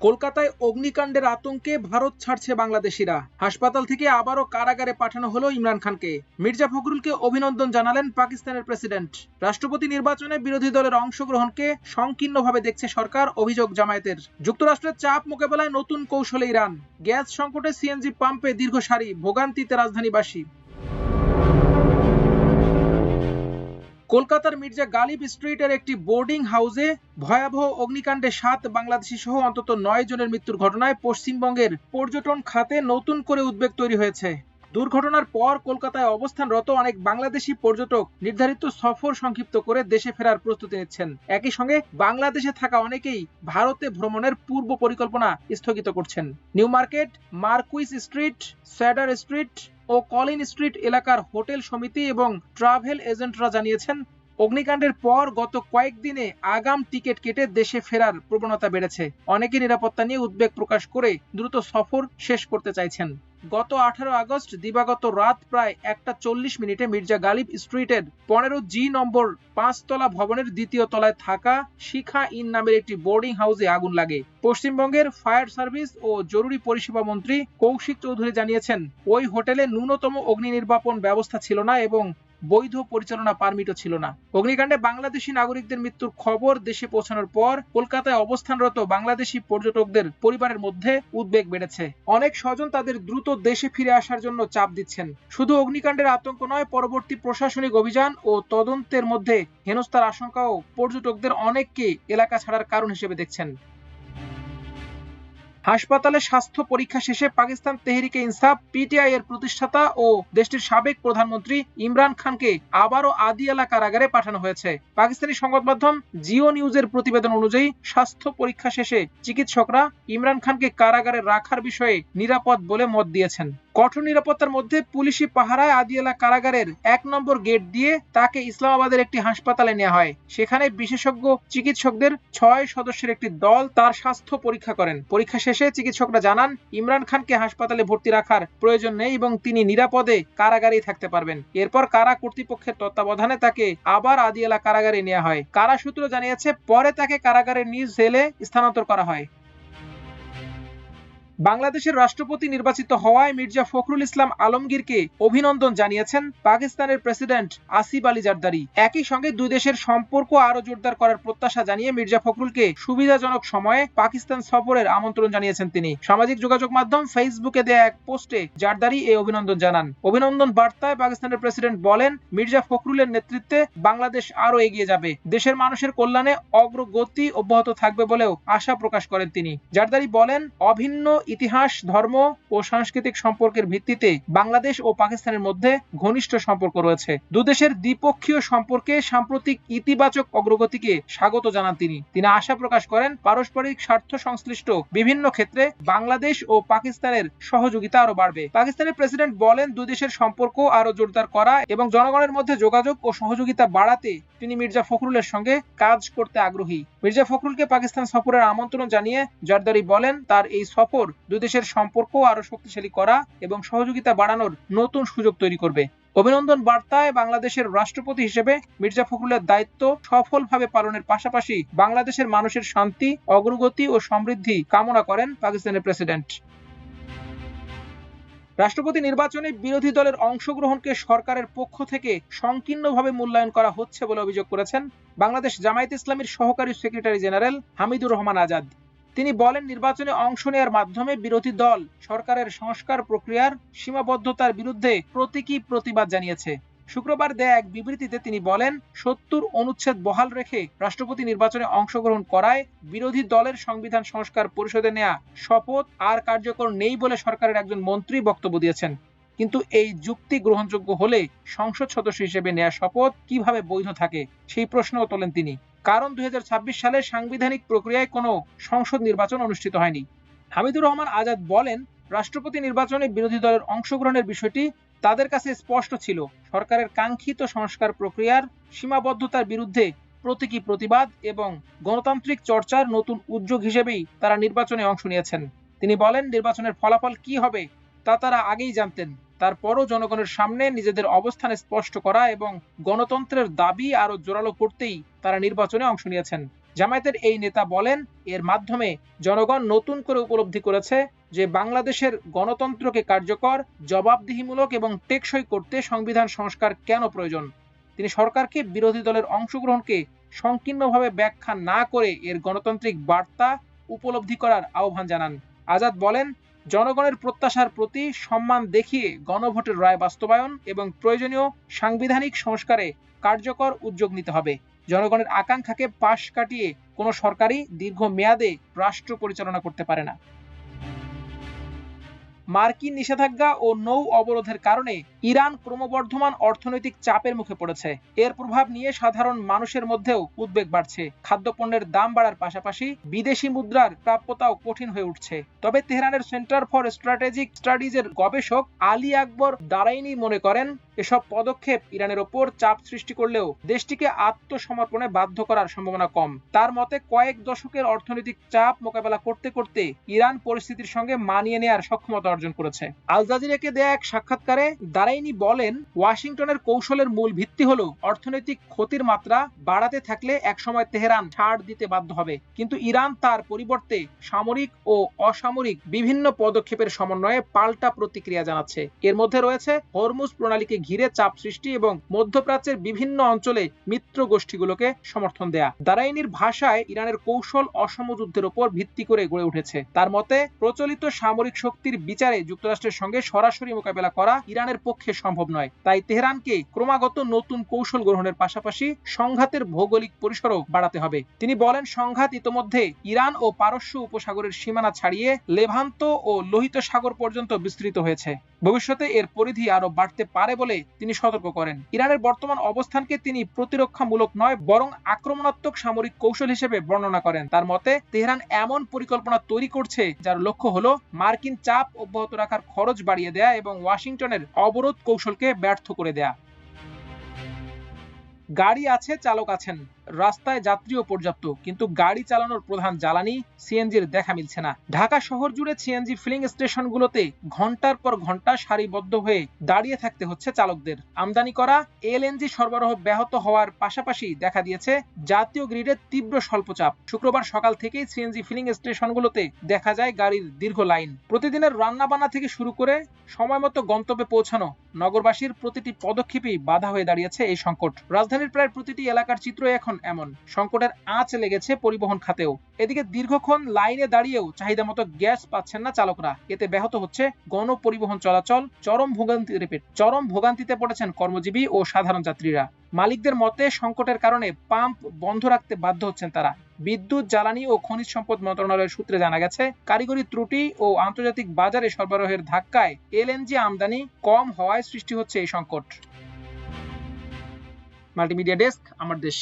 কলকাতায় অগ্নিকাণ্ডের আতঙ্কে ভারত ছাড়ছে বাংলাদেশিরা। হাসপাতাল থেকে আবারও কারাগারে পাঠানো হলো ইমরান খানকে। মির্জা ফখরুলকে অভিনন্দন জানালেন পাকিস্তানের প্রেসিডেন্ট। রাষ্ট্রপতি নির্বাচনে বিরোধী দলের অংশগ্রহণকে সংকীর্ণভাবে দেখছে সরকার, অভিযোগ জামায়াতের। যুক্তরাষ্ট্রের চাপ মোকাবেলায় নতুন কৌশলে ইরান। গ্যাস সংকটে সিএনজি পাম্পে দীর্ঘ সারি, ভোগান্তিতে রাজধানীবাসী। কলকাতার মির্জা গালিব স্ট্রিটের একটি বোর্ডিং হাউসে ভয়াবহ অগ্নিকাণ্ডে 7 বাংলাদেশি সহ অন্তত 9 জনের মৃত্যুর ঘটনায় পশ্চিমবঙ্গের পর্যটন খাতে নতুন করে উদ্বেগ তৈরি হয়েছে। দুর্ঘটনার পর কলকাতায় অবস্থানরত অনেক বাংলাদেশি পর্যটক নির্ধারিত সফর সংক্ষিপ্ত করে দেশে ফেরার প্রস্তুতি নিচ্ছেন। একই সঙ্গে বাংলাদেশে থাকা অনেকেই ভারতে ভ্রমণের পূর্ব পরিকল্পনা স্থগিত করছেন। নিউ মার্কেট, মার্কুইস স্ট্রিট, স্যাডার স্ট্রিট ও কলিন স্ট্রিট এলাকার হোটেল সমিতি এবং ট্রাভেল এজেন্টরা জানিয়েছেন, অগ্নিকাণ্ডের পর গত কয়েকদিনে আগাম টিকিট কেটে দেশে ফেরার প্রবণতা বেড়েছে। অনেকে নিরাপত্তা নিয়ে উদ্বেগ প্রকাশ করে দ্রুত সফর শেষ করতে চাইছেন। গত 18 আগস্ট দিবাগত রাত প্রায় 1:40 মির্জা গালিব স্ট্রিটের 15G নম্বর 5 তলা ভবনের দ্বিতীয় তলায় থাকা শিখা ইন নামের একটি বোর্ডিং হাউসে আগুন লাগে। পশ্চিমবঙ্গের ফায়ার সার্ভিস ও জরুরি পরিষেবা মন্ত্রী কৌশিক চৌধুরী জানিয়েছেন, ওই হোটেলে ন্যূনতম অগ্নি নির্বাপন ব্যবস্থা ছিল না এবং বৈধ পরিচালনা পারমিটও ছিল না। অগ্নিকাণ্ডে বাংলাদেশি নাগরিকদের মৃত্যুর খবর দেশে পৌঁছানোর পর কলকাতায় অবস্থানরত বাংলাদেশি পর্যটকদের পরিবারের মধ্যে উদ্বেগ বেড়েছে। অনেক স্বজন তাদের দ্রুত দেশে ফিরে আসার জন্য চাপ দিচ্ছেন। শুধু অগ্নিকাণ্ডের আতঙ্ক নয়, পরবর্তী প্রশাসনিক অভিযান ও তদন্তের মধ্যে হেনস্থার আশঙ্কাও পর্যটকদের অনেককে এলাকা ছাড়ার কারণ হিসেবে দেখছেন। হাসপাতালে স্বাস্থ্য পরীক্ষা শেষে পাকিস্তান তেহরিকে ইনসাফ পিটিআই এর প্রতিষ্ঠাতা ও দেশটির সাবেক প্রধানমন্ত্রী ইমরান খানকে আবারও আদিয়ালা কারাগারে পাঠানো হয়েছে। পাকিস্তানি সংবাদ মাধ্যম জিও নিউজের প্রতিবেদন অনুযায়ী স্বাস্থ্য পরীক্ষা শেষে চিকিৎসকরা ইমরান খানকে কারাগারে রাখার বিষয়ে নিরাপদ বলে মত দিয়েছেন। কঠোর নিরাপত্তার মধ্যে পুলিশি পাহারায় আদিয়ালা কারাগারের 1 নম্বর গেট দিয়ে তাকে ইসলামাবাদের একটি হাসপাতালে নেওয়া হয়। সেখানে বিশেষজ্ঞ চিকিৎসকদের 6 সদস্যের একটি দল তার স্বাস্থ্য পরীক্ষা করেন। পরীক্ষা শেষে চিকিৎসকরা জানান, ইমরান খানকে হাসপাতালে ভর্তি রাখার প্রয়োজন নেই এবং তিনি নিরাপদে কারাগারেই থাকতে পারবেন। এরপর কারা কর্তৃপক্ষের তত্ত্বাবধানে তাকে আবার আদিয়ালা কারাগারে নেওয়া হয়। কারা সূত্র জানিয়েছে, পরে তাকে কারাগারের নিজ সেলে স্থানান্তর করা হয়। বাংলাদেশের রাষ্ট্রপতি নির্বাচিত হওয়ায় মির্জা ফখরুল ইসলাম আলমগীরকে অভিনন্দন জানিয়েছেন পাকিস্তানের প্রেসিডেন্ট আসিফ আলী জারদারি। একই সঙ্গে দুই দেশের সম্পর্ক আরো জোরদার করার প্রত্যাশা জানিয়ে মির্জা ফখরুলকে সুবিধাজনক সময়ে পাকিস্তান সফরের আমন্ত্রণ জানিয়েছেন তিনি। সামাজিক যোগাযোগ মাধ্যম ফেসবুকে দেয়া এক পোস্টে জারদারি এই অভিনন্দন জানান। অভিনন্দন বার্তায় পাকিস্তানের প্রেসিডেন্ট বলেন, মির্জা ফখরুলের নেতৃত্বে বাংলাদেশ আরো এগিয়ে যাবে। দেশের মানুষের কল্যাণে অগ্রগতি অব্যাহত থাকবে বলেও আশা প্রকাশ করেন তিনি। জারদারি বলেন, অভিন্ন ইতিহাস, ধর্ম ও সাংস্কৃতিক সম্পর্কের ভিত্তিতে বাংলাদেশ ও পাকিস্তানের মধ্যে ঘনিষ্ঠ সম্পর্ক রয়েছে। দুদেশের দ্বিপক্ষীয় সম্পর্কে সাম্প্রতিক ইতিবাচক অগ্রগতিকে স্বাগত জানান তিনি। আশা প্রকাশ করেন, পারস্পরিক স্বার্থ সংশ্লিষ্ট বিভিন্ন ক্ষেত্রে বাংলাদেশ ও পাকিস্তানের সহযোগিতা আরো বাড়বে। পাকিস্তানের প্রেসিডেন্ট বলেন, দুই দেশের সম্পর্ক আরো জোরদার করা এবং জনগণের মধ্যে যোগাযোগ ও সহযোগিতা বাড়াতে তিনি মির্জা ফখরুলের সঙ্গে কাজ করতে আগ্রহী। মির্জা ফখরুলকে পাকিস্তান সফরের আমন্ত্রণ জানিয়ে জারদারি বলেন, তার এই সফর দুই দেশের সম্পর্ক আরো শক্তিশালী করা এবং সহযোগিতা বাড়ানোর নতুন সুযোগ তৈরি করবে। অভিনন্দন বার্তায় বাংলাদেশের রাষ্ট্রপতি হিসেবে মির্জা ফখরুলের দায়িত্ব সফলভাবে পালনের পাশাপাশি বাংলাদেশের মানুষের শান্তি, অগ্রগতি ও সমৃদ্ধি কামনা করেন পাকিস্তানের প্রেসিডেন্ট। রাষ্ট্রপতি নির্বাচনে বিরোধী দলের অংশগ্রহণকে সরকারের পক্ষ থেকে সংকীর্ণভাবে মূল্যায়ন করা হচ্ছে বলে অভিযোগ করেছেন বাংলাদেশ জামায়াতে ইসলামীর সহকারী সেক্রেটারি জেনারেল হামিদুর রহমান আজাদ। তিনি বলেন, নির্বাচনে অংশ নেওয়ার মাধ্যমে বিরোধী দল সরকারের সংস্কার প্রক্রিয়ার সীমাবদ্ধতার বিরুদ্ধে প্রতীকী প্রতিবাদ জানিয়েছে। শুক্রবার দেয়া এক বিবৃতিতে তিনি বলেন, 70 অনুচ্ছেদ বহাল রেখে রাষ্ট্রপতি নির্বাচনে অংশগ্রহণ করায় বিরোধী দলের সংবিধান সংস্কার পরিষদে নেয়া শপথ আর কার্যকর নেই বলে সরকারের একজন মন্ত্রী বক্তব্য দিয়েছেন। কিন্তু এই যুক্তি গ্রহণযোগ্য হলে সংসদ সদস্য হিসেবে নেয়া শপথ কিভাবে বৈধ থাকে সেই প্রশ্নও তোলেন তিনি। কারণ 2026 সালে সাংবিধানিক প্রক্রিয়ায় কোনো সংসদ নির্বাচন অনুষ্ঠিত হয়নি। হামিদুর রহমান আজাদ বলেন, রাষ্ট্রপতি নির্বাচনে বিরোধী দলের অংশগ্রহণের বিষয়টি তাদের কাছে স্পষ্ট ছিল। সরকারের কাঙ্ক্ষিত সংস্কার প্রক্রিয়ার সীমাবদ্ধতার বিরুদ্ধে প্রতীকী প্রতিবাদ এবং গণতান্ত্রিক চর্চার নতুন উদ্যোগ হিসেবেই তারা নির্বাচনে অংশ নিয়েছেন। তিনি বলেন, নির্বাচনের ফলাফল কি হবে তা তারা আগেই জানতেন। তারপরও জনগণের সামনে নিজেদের অবস্থান স্পষ্ট করা এবং গণতন্ত্রের দাবি আরো জোরালো করতেই তারা নির্বাচনে অংশ নিয়েছেন। জামায়াতের এই নেতা বলেন, এর মাধ্যমে জনগণ নতুন করে উপলব্ধি করেছে যে বাংলাদেশের গণতন্ত্রকে কার্যকর, জবাবদিহিমূলক এবং টেকসই করতে সংবিধান সংস্কার কেন প্রয়োজন। তিনি সরকারকে বিরোধী দলের অংশগ্রহণকে সংকীর্ণভাবে ব্যাখ্যা না করে এর গণতান্ত্রিক বার্তা উপলব্ধি করার আহ্বান জানান। আজাদ বলেন, জনগণের প্রত্যাশার প্রতি সম্মান দেখিয়ে গণভোটের রায় বাস্তবায়ন এবং প্রয়োজনীয় সাংবিধানিক সংস্কারে কার্যকর উদ্যোগ নিতে হবে। জনগণের আকাঙ্ক্ষাকে পাশ কাটিয়ে কোনো সরকারই দীর্ঘমেয়াদে রাষ্ট্র পরিচালনা করতে পারে না। মার্কিন নিষেধাজ্ঞা ও নৌ অবরোধের কারণে ইরান ক্রমবর্ধমান অর্থনৈতিক চাপের মুখে পড়েছে। এর প্রভাব নিয়ে সাধারণ মানুষের মধ্যেও উদ্বেগ বাড়ছে। খাদ্যপণ্যের দাম বাড়ার পাশাপাশি বিদেশি মুদ্রার প্রাপ্যতাও কঠিন হয়ে উঠছে। তবে তেহরানের সেন্টার ফর স্ট্র্যাটেজিক স্টাডিজের গবেষক আলী আকবর দারাইনি মনে করেন, এসব পদক্ষেপ ইরানের ওপর চাপ সৃষ্টি করলেও দেশটিকে আত্মসমর্পণে বাধ্য করার সম্ভাবনা কম। তার মতে, কয়েক দশকের অর্থনৈতিক চাপ মোকাবেলা করতে করতে ইরান পরিস্থিতির সঙ্গে মানিয়ে নেয়ার সক্ষমতা অর্জন করেছে। আল জাজিরাকে দেয়া এক সাক্ষাৎকারে দারাইনি বলেন, ওয়াশিংটনের কৌশলের মূল ভিত্তি হলো অর্থনৈতিক ক্ষতির মাত্রা বাড়াতে থাকলে একসময় তেহরান ছাড় দিতে বাধ্য হবে, কিন্তু ইরান তার পরিবর্তে সামরিক ও অসামরিক বিভিন্ন পদক্ষেপের সমন্বয়ে পাল্টা প্রতিক্রিয়া জানাচ্ছে। এর মধ্যে রয়েছে হরমুজ প্রণালীকে ঘিরে চাপ সৃষ্টি এবং মধ্যপ্রাচ্যের বিভিন্ন অঞ্চলে মিত্র গোষ্ঠীগুলোকে সমর্থন দেয়া। দারাইনির ভাষায়, ইরানের কৌশল অসম যুদ্ধের উপর ভিত্তি করে গড়ে উঠেছে। তার মতে, প্রচলিত সামরিক শক্তির বিচারে যুক্তরাষ্ট্রের সঙ্গে সরাসরি মোকাবেলা করা ইরানের পক্ষে সম্ভব নয়। তাই তেহরানকে ক্রমাগত নতুন কৌশল গ্রহণের পাশাপাশি সংঘাতের ভৌগোলিক পরিসরও বাড়াতে হবে। তিনি বলেন, সংঘাত ইতোমধ্যে ইরান ও পারস্য উপসাগরের সীমানা ছাড়িয়ে লেভান্ত ও লোহিত সাগর পর্যন্ত বিস্তৃত হয়েছে। ভবিষ্যতে এর পরিধি আরো বাড়তে পারে বলে তিনি সতর্ক করেন। ইরানের বর্তমান অবস্থানকে তিনি প্রতিরক্ষামূলক নয় বরং আক্রমণাত্মক সামরিক কৌশল হিসেবে বর্ণনা করেন। তার মতে, তেহরান এমন পরিকল্পনা তৈরি করছে যার লক্ষ্য হলো মার্কিন চাপ অব্যাহত রাখার খরচ বাড়িয়ে দেয়া এবং ওয়াশিংটনের অবরোধ কৌশলকে ব্যর্থ করে দেয়া। গাড়ি আছে, চালক আছেন, রাস্তায় যাত্রীও পর্যাপ্ত, কিন্তু গাড়ি চালানোর প্রধান জ্বালানি সিএনজির দেখা মিলছে না। ঢাকা শহর জুড়ে সিএনজি ফিলিং স্টেশনগুলোতে ঘন্টার পর ঘন্টা সারিবদ্ধ হয়ে দাঁড়িয়ে থাকতে হচ্ছে চালকদের। আমদানি করা এলএনজি সরবরাহ ব্যাহত হওয়ার পাশাপাশি দেখা দিয়েছে জাতীয় গ্রিডে তীব্র স্বল্পচাপ। শুক্রবার সকাল থেকেই সিএনজি ফিলিং স্টেশনগুলোতে দেখা যায় গাড়ির দীর্ঘ লাইন। প্রতিদিনের রান্নাবান্না থেকে শুরু করে সময় মতো গন্তব্যে পৌঁছানো নগরবাসীর প্রতিটি পদক্ষেপেই বাধা হয়ে দাঁড়িয়েছে এই সংকট। রাজধানীর প্রায় প্রতিটি এলাকার চিত্র এখন এমন। সংকটের আঁচ লেগেছে পরিবহন খাতেও। এদিকে দীর্ঘক্ষণ লাইনে দাঁড়িয়েও চাহিদা মতো গ্যাস পাচ্ছেন না চালকরা। এতে ব্যাহত হচ্ছে গণপরিবহন চলাচল। চরম ভোগান্তিতে পড়েছেন কর্মজীবী ও সাধারণ যাত্রীরা। মালিকদের মতে, সংকটের কারণে পাম্প বন্ধ রাখতে বাধ্য হচ্ছেন তারা। বিদ্যুৎ, জ্বালানি ও খনিজ সম্পদ মন্ত্রণালয়ের সূত্রে জানা গেছে, কারিগরি ত্রুটি ও আন্তর্জাতিক বাজারে সরবরাহের ধাক্কায় এলএনজি আমদানি কম হওয়ায় সৃষ্টি হচ্ছে এই সংকট। মাল্টিমিডিয়া ডেস্ক, আমার দেশ।